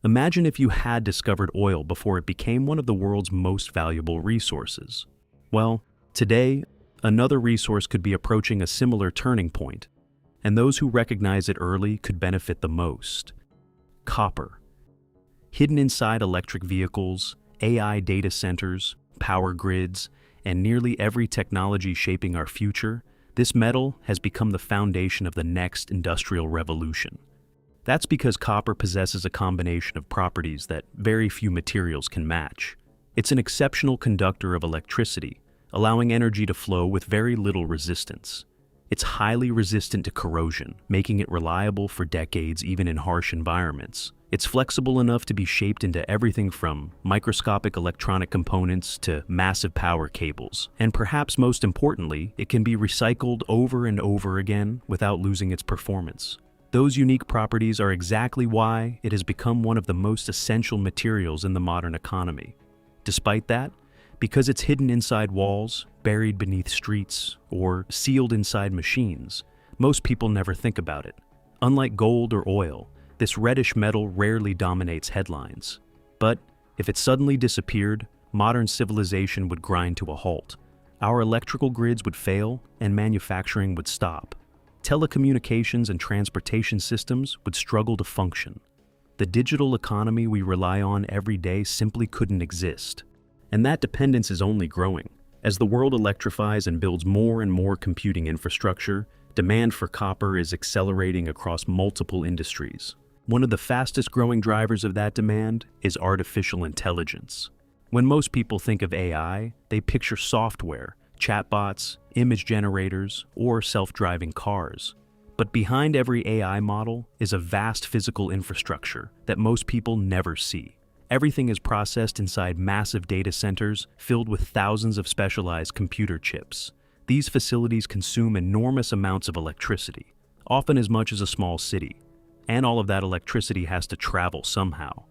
Imagine if you had discovered oil before it became one of the world's most valuable resources. Well, today, another resource could be approaching a similar turning point, and those who recognize it early could benefit the most. Copper. Hidden inside electric vehicles, AI data centers, power grids, and nearly every technology shaping our future, this metal has become the foundation of the next industrial revolution. That's because copper possesses a combination of properties that very few materials can match. It's an exceptional conductor of electricity, allowing energy to flow with very little resistance. It's highly resistant to corrosion, making it reliable for decades even in harsh environments. It's flexible enough to be shaped into everything from microscopic electronic components to massive power cables. And perhaps most importantly, it can be recycled over and over again without losing its performance. Those unique properties are exactly why it has become one of the most essential materials in the modern economy. Despite that, because it's hidden inside walls, buried beneath streets, or sealed inside machines, most people never think about it. Unlike gold or oil, this reddish metal rarely dominates headlines. But if it suddenly disappeared, modern civilization would grind to a halt. Our electrical grids would fail, and manufacturing would stop. Telecommunications and transportation systems would struggle to function. The digital economy we rely on every day simply couldn't exist. And that dependence is only growing. As the world electrifies and builds more and more computing infrastructure, demand for copper is accelerating across multiple industries. One of the fastest growing drivers of that demand is artificial intelligence. When most people think of AI, they picture software, chatbots, image generators, or self-driving cars. But behind every AI model is a vast physical infrastructure that most people never see. Everything is processed inside massive data centers filled with thousands of specialized computer chips. These facilities consume enormous amounts of electricity, often as much as a small city. And all of that electricity has to travel somehow.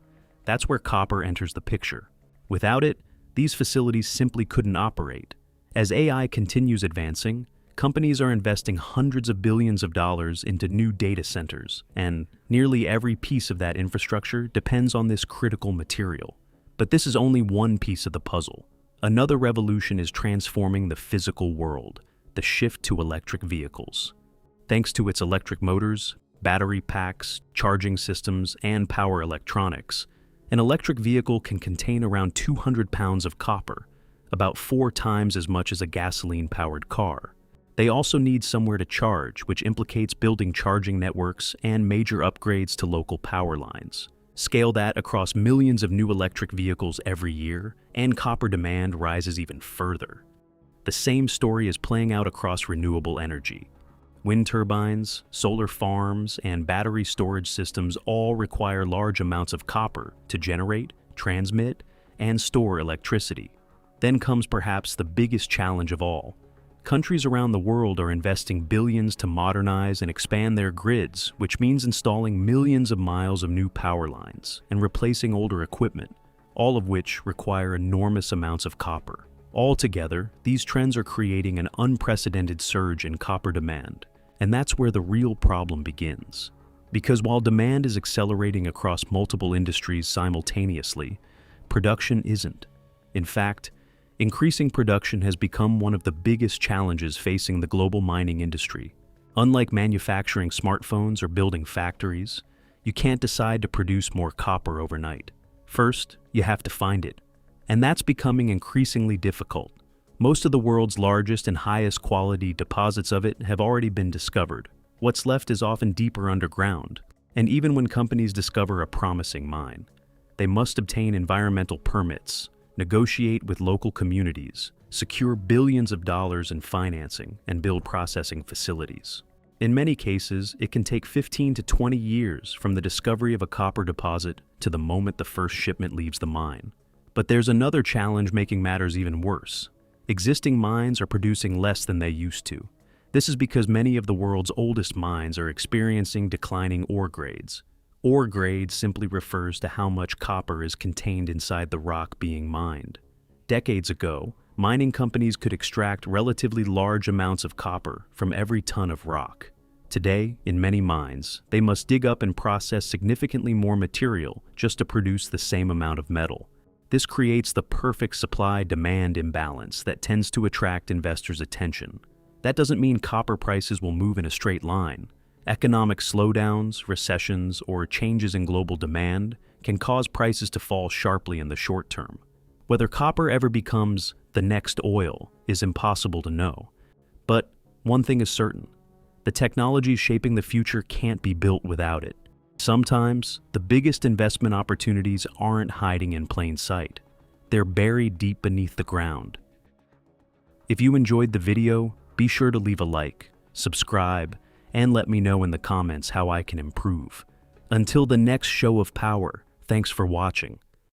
That's where copper enters the picture. Without it, these facilities simply couldn't operate. As AI continues advancing, companies are investing hundreds of billions of dollars into new data centers, and nearly every piece of that infrastructure depends on this critical material. But this is only one piece of the puzzle. Another revolution is transforming the physical world, the shift to electric vehicles. Thanks to its electric motors, battery packs, charging systems, and power electronics, an electric vehicle can contain around 200 pounds of copper, about 4 times as much as a gasoline-powered car. They also need somewhere to charge, which implicates building charging networks and major upgrades to local power lines. Scale that across millions of new electric vehicles every year, and copper demand rises even further. The same story is playing out across renewable energy. Wind turbines, solar farms, and battery storage systems all require large amounts of copper to generate, transmit, and store electricity. Then comes perhaps the biggest challenge of all. Countries around the world are investing billions to modernize and expand their grids, which means installing millions of miles of new power lines and replacing older equipment, all of which require enormous amounts of copper. Altogether, these trends are creating an unprecedented surge in copper demand, and that's where the real problem begins. Because while demand is accelerating across multiple industries simultaneously, production isn't. In fact, increasing production has become one of the biggest challenges facing the global mining industry. Unlike manufacturing smartphones or building factories, you can't decide to produce more copper overnight. First, you have to find it. And that's becoming increasingly difficult. Most of the world's largest and highest quality deposits of it have already been discovered. What's left is often deeper underground. And even when companies discover a promising mine, they must obtain environmental permits, negotiate with local communities, secure billions of dollars in financing, and build processing facilities. In many cases, it can take 15 to 20 years from the discovery of a copper deposit to the moment the first shipment leaves the mine. But there's another challenge making matters even worse. Existing mines are producing less than they used to. This is because many of the world's oldest mines are experiencing declining ore grades. Ore grade simply refers to how much copper is contained inside the rock being mined. Decades ago, mining companies could extract relatively large amounts of copper from every ton of rock. Today, in many mines, they must dig up and process significantly more material just to produce the same amount of metal. This creates the perfect supply-demand imbalance that tends to attract investors' attention. That doesn't mean copper prices will move in a straight line. Economic slowdowns, recessions, or changes in global demand can cause prices to fall sharply in the short term. Whether copper ever becomes the next oil is impossible to know. But one thing is certain: the technologies shaping the future can't be built without it. Sometimes, the biggest investment opportunities aren't hiding in plain sight. They're buried deep beneath the ground. If you enjoyed the video, be sure to leave a like, subscribe, and let me know in the comments how I can improve. Until the next show of power, thanks for watching.